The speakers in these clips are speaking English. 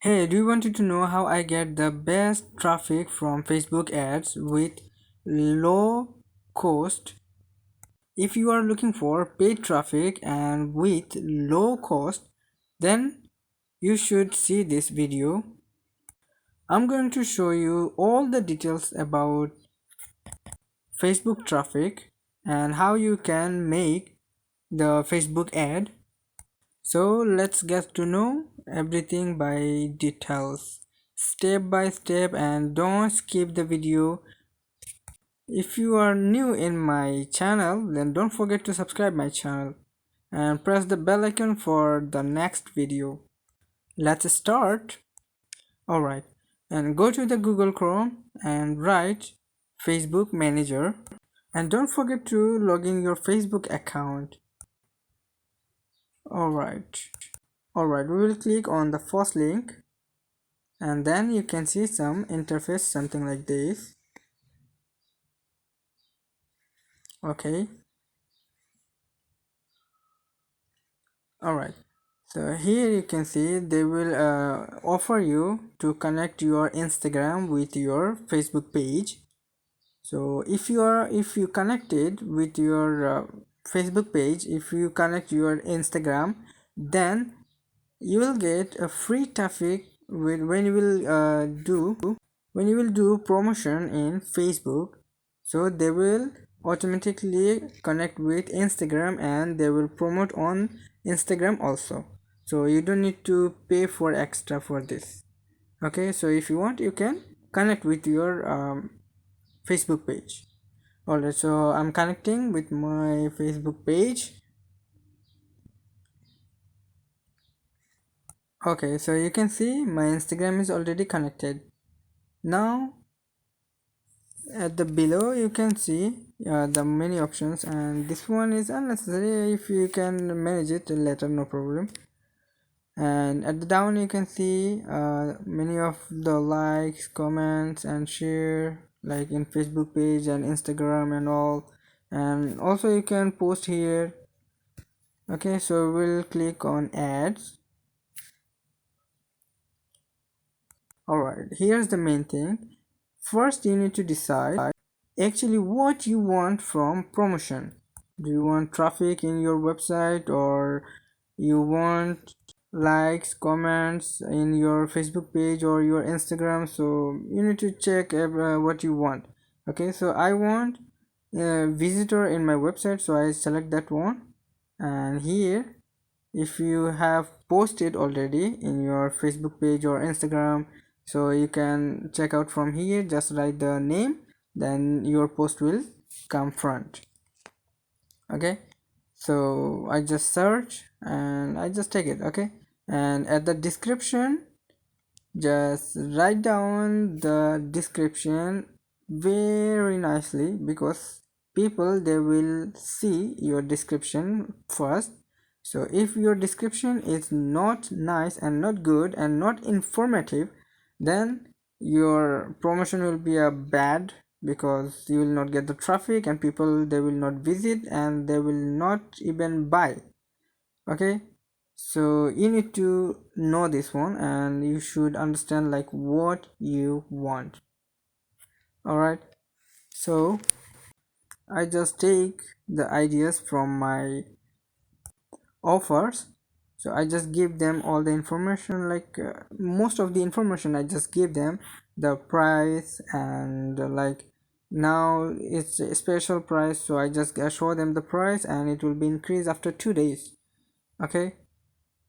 Hey, do you want to know how I get the best traffic from Facebook ads with low cost? If you are looking for paid traffic and with low cost, then you should see this video. I'm going to show you all the details about Facebook traffic and how you can make the Facebook ad. So let's get to know everything by details, step by step, and don't skip the video. If you are new in my channel, then don't forget to subscribe my channel and press the bell icon for the next video. Let's start. Alright, and go to the Google Chrome and write Facebook Manager, and don't forget to log in your Facebook account. Alright. Alright, we will click on the first link and then you can see some interface something like this. Okay. Alright, so here you can see they will offer you to connect your Instagram with your Facebook page. So if you connected with your Facebook page, if you connect your Instagram, then you will get a free traffic when you will do promotion in Facebook. So they will automatically connect with Instagram and they will promote on Instagram also, so you don't need to pay for extra for this. Okay, so if you want, you can connect with your Facebook page. Alright, so I'm connecting with my Facebook page. Okay, so you can see my Instagram is already connected. Now at the below you can see the many options, and this one is unnecessary. If you can manage it later, no problem. And at the down you can see many of the likes, comments and share, like in Facebook page and Instagram and all, and also you can post here. Okay, so we'll click on ads. Alright, here's the main thing. First you need to decide actually what you want from promotion. Do you want traffic in your website, or you want likes, comments in your Facebook page or your Instagram? So you need to check what you want. Okay, so I want a visitor in my website, so I select that one. And here, if you have posted already in your Facebook page or Instagram, so you can check out from here. Just write the name, then your post will come front. Okay, so I just search and I just take it. Okay, and at the description, just write down the description very nicely, because people, they will see your description first. So if your description is not nice and not good and not informative, then your promotion will be a bad, because you will not get the traffic and people, they will not visit and they will not even buy. Okay, so you need to know this one and you should understand like what you want. All right, so I just take the ideas from my offers. So I just give them all the information, like most of the information I just give them, the price and like now it's a special price, so I just show them the price and it will be increased after 2 days. Okay,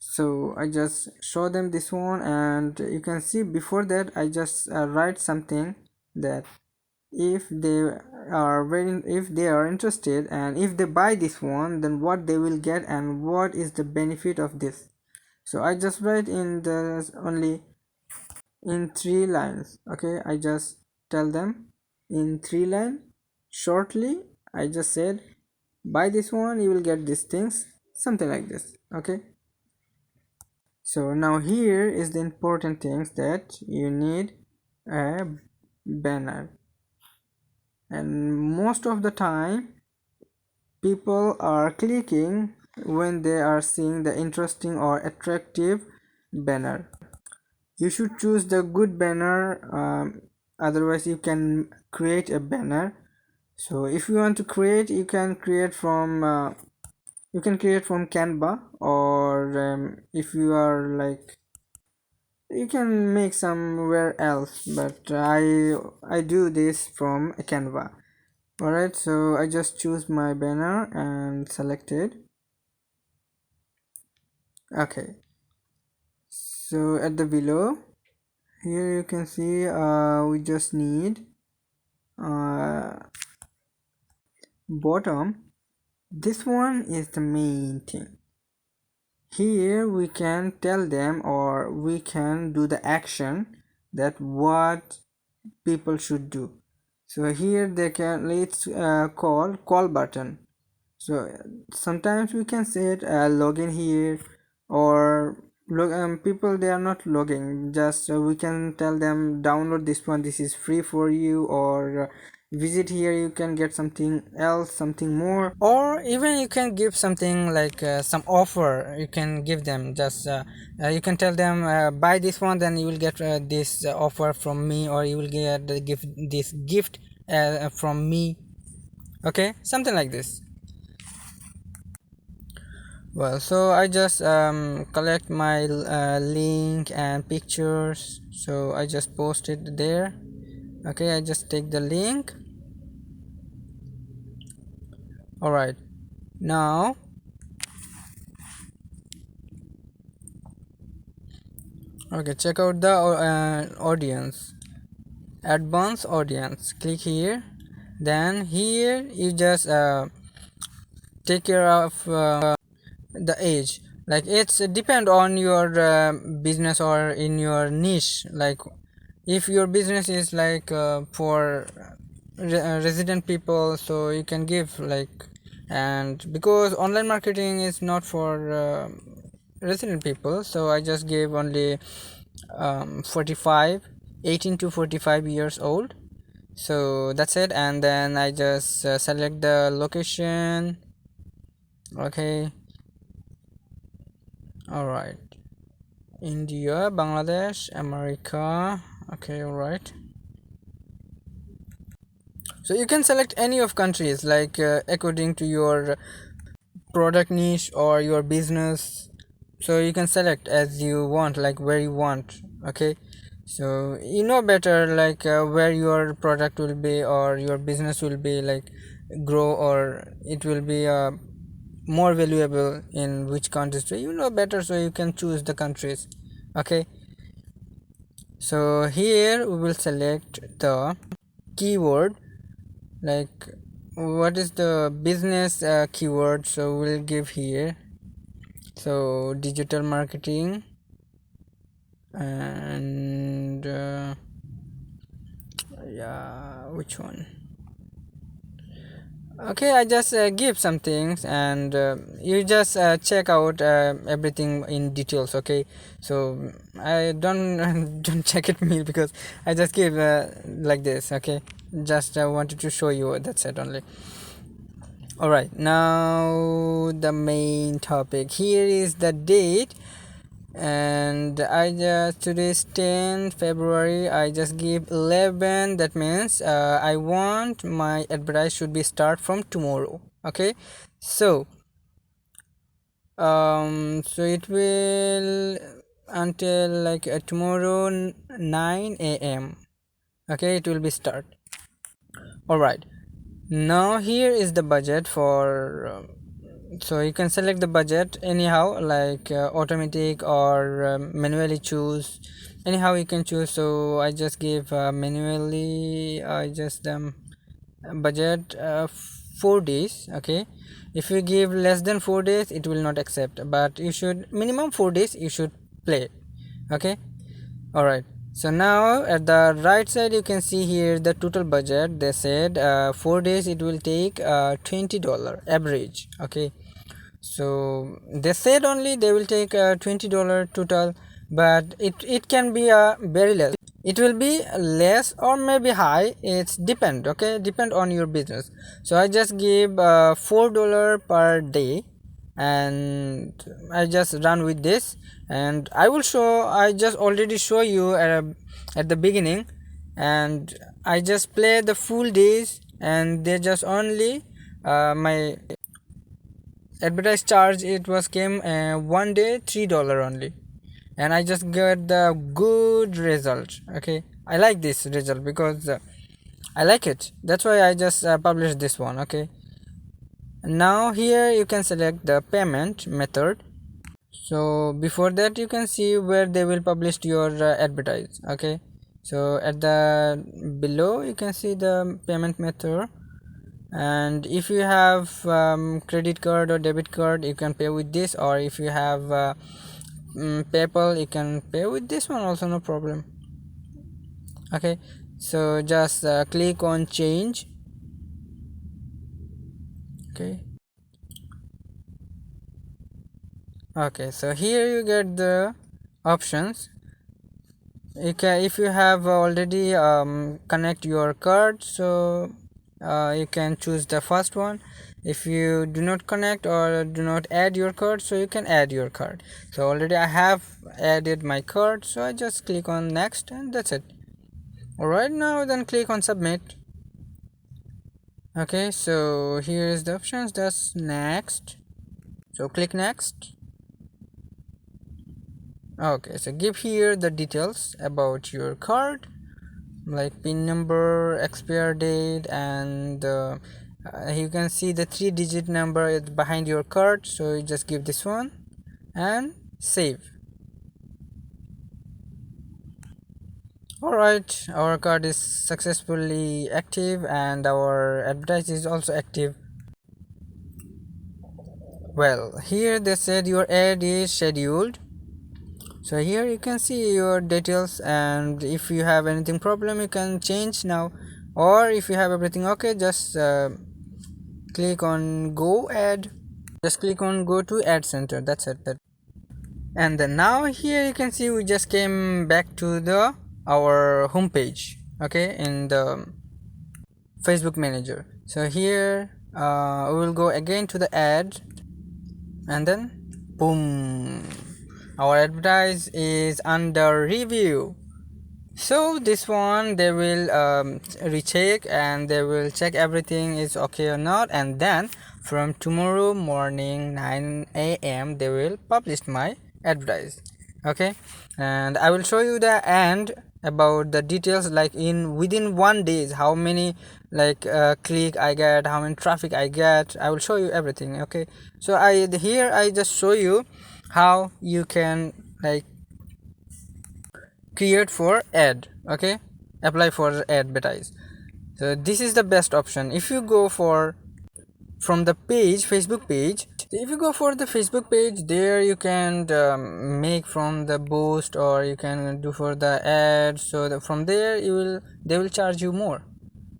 so I just show them this one, and you can see before that I just write something that if they if they are interested and if they buy this one, then what they will get and what is the benefit of this. So I just write in the only in 3 lines. Okay, I just tell them in 3 lines shortly. I just said, buy this one, you will get these things, something like this. Okay, so now here is the important things, that you need a banner. And most of the time people are clicking when they are seeing the interesting or attractive banner. You should choose the good banner, otherwise you can create a banner. So if you want to create, you can create from Canva, or if you are like, you can make somewhere else, but I do this from Canva. Alright, so I just choose my banner and select it. Okay, so at the below here you can see we just need uh, bottom. This one is the main thing. Here we can tell them, or we can do the action that what people should do. So here they can, let's call button. So sometimes we can set login here, or people they are not logging, just we can tell them download this one, this is free for you, or visit here, you can get something else, something more, or even you can give something like some offer you can give them. Just you can tell them buy this one, then you will get this offer from me, or you will get this gift from me. Okay, something like this. Well, so I just collect my link and pictures, so I just post it there. Okay, I just take the link. All right, now okay, check out the audience, advanced audience. Click here, then here you just take care of the age. Like it's depend on your business or in your niche. Like if your business is like for resident people, so you can give like, and because online marketing is not for resident people, so I just gave only 45, 18 to 45 years old. So that's it, and then I just select the location. Okay, all right, India, Bangladesh, America. Okay, all right. So you can select any of countries, like according to your product niche or your business. So you can select as you want, like where you want. Okay, so you know better like where your product will be, or your business will be like grow, or it will be more valuable in which countries. So you know better, so you can choose the countries. Okay, so here we will select the keyword, like what is the business keyword, so we'll give here. So digital marketing, and yeah, which one? Okay, I just give some things, and you just check out everything in details. Okay, so I don't don't check it me, because I just give like this. Okay, just wanted to show you, that's it only. All right, now the main topic. Here is the date, and I just, today's 10 February, I just give 11. That means I want my advertise should be start from tomorrow. Okay, so so it will until like tomorrow 9 a.m. Okay, it will be start. All right, now here is the budget for so you can select the budget anyhow, like automatic or manually choose, anyhow you can choose. So I just give manually, I just budget 4 days. Okay, if you give less than 4 days it will not accept, but you should minimum 4 days you should play. Okay, all right, so now at the right side you can see here the total budget. They said 4 days it will take $20 average. Okay, so they said only they will take $20 total, but it can be very less, it will be less or maybe high, it's depend. Okay, depend on your business. So I just give $4 per day. and I just run with this, and I just already show you at the beginning, and I just play the full days, and they just only my advertise charge, it was came one day $3 only, and I just get the good result. Okay, I like this result because I like it, that's why I just published this one. Okay, now here you can select the payment method. So before that you can see where they will publish your advertise. Okay, so at the below you can see the payment method, and if you have credit card or debit card, you can pay with this, or if you have PayPal, you can pay with this one also, no problem. Okay, so just click on change. Okay, okay, so here you get the options. You can, if you have already connect your card, so you can choose the first one. If you do not connect or do not add your card, so you can add your card. So already I have added my card, so I just click on next, and that's it. Alright, now then click on submit. Okay, so here is the options, that's next, so click next. Okay, so give here the details about your card, like pin number, expire date, and you can see the 3-digit number is behind your card, so you just give this one and save. Alright, our card is successfully active and our advertise is also active. Well, here they said your ad is scheduled, so here you can see your details, and if you have anything problem you can change now, or if you have everything okay, just click on go ad, just click on go to ad center, that's it. And then now here you can see we just came back to the our home page. Okay, in the Facebook manager. So here we will go again to the ad, and then boom, our advertise is under review. So this one they will recheck, and they will check everything is okay or not, and then from tomorrow morning 9 a.m. they will publish my advertise. Okay, and I will show you the end about the details, like in within 1 day how many like click I get, how many traffic I get, I will show you everything. Okay, so here I just show you how you can like create for ad. Okay, apply for advertise. So this is the best option. If you go for from the page, Facebook page, if you go for the Facebook page, there you can make from the boost, or you can do for the ad, so from there they will charge you more.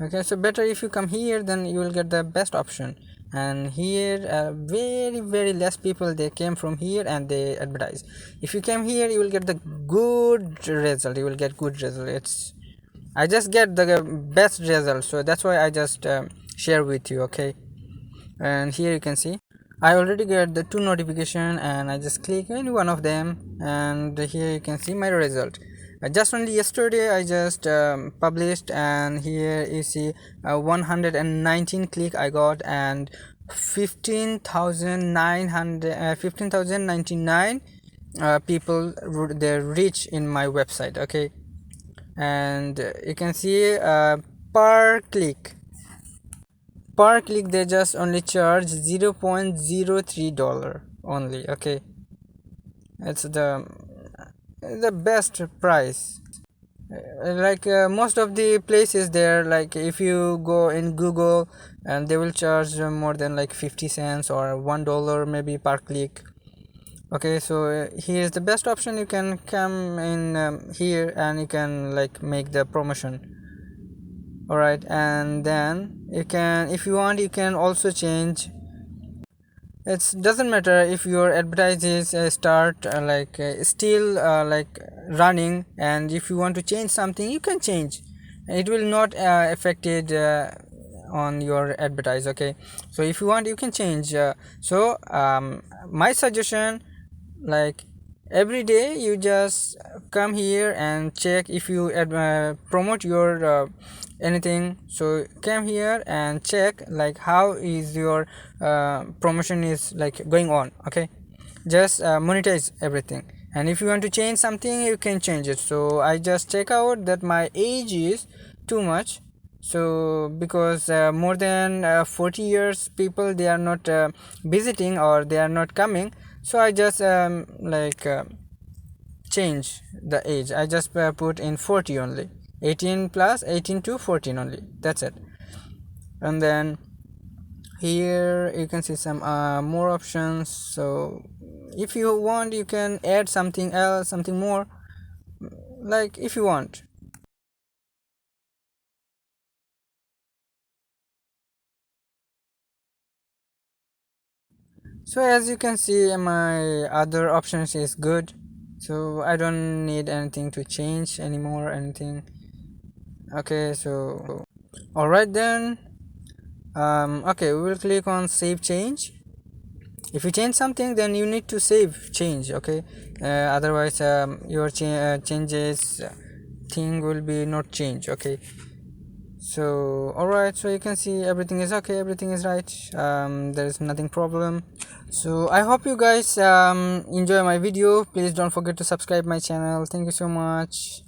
Okay, so better if you come here, then you will get the best option. And here very less people they came from here and they advertise. If you came here you will get the good result, you will get good result. It's I just get the best result, so that's why I just share with you. Okay, and here you can see I already get the 2 notification, and I just click any one of them, and here you can see my result. Just only yesterday I just published, and here you see 119 click I got, and 15,099 people they reach in my website. Okay, and you can see per click they just only charge $0.03 only. Okay, it's the best price. Like most of the places there, like if you go in Google, and they will charge more than like 50 cents or $1 maybe per click. Okay, so here is the best option. You can come in here, and you can like make the promotion. All right, and then you can, if you want, you can also change. It doesn't matter if your advertise is start still like running, and if you want to change something you can change. It will not affected on your advertise. Okay, so if you want you can change. My suggestion, like, every day you just come here and check if you promote your anything. So come here and check like how is your promotion is like going on. Okay, just monetize everything, and if you want to change something you can change it. So I just check out that my age is too much, so because more than 40 years people they are not visiting or they are not coming, so I just change the age. I just put in 40 only, 18 plus 18 to 14 only, that's it. And then here you can see some more options. So if you want you can add something else, something more, like if you want. So as you can see my other options is good, so I don't need anything to change anymore, anything. Okay, so all right then. Okay, we will click on save change. If you change something then you need to save change. Okay, otherwise your changes thing will be not change. Okay, so all right, so you can see everything is okay, everything is right. There is nothing problem. So I hope you guys enjoy my video. Please don't forget to subscribe my channel. Thank you so much.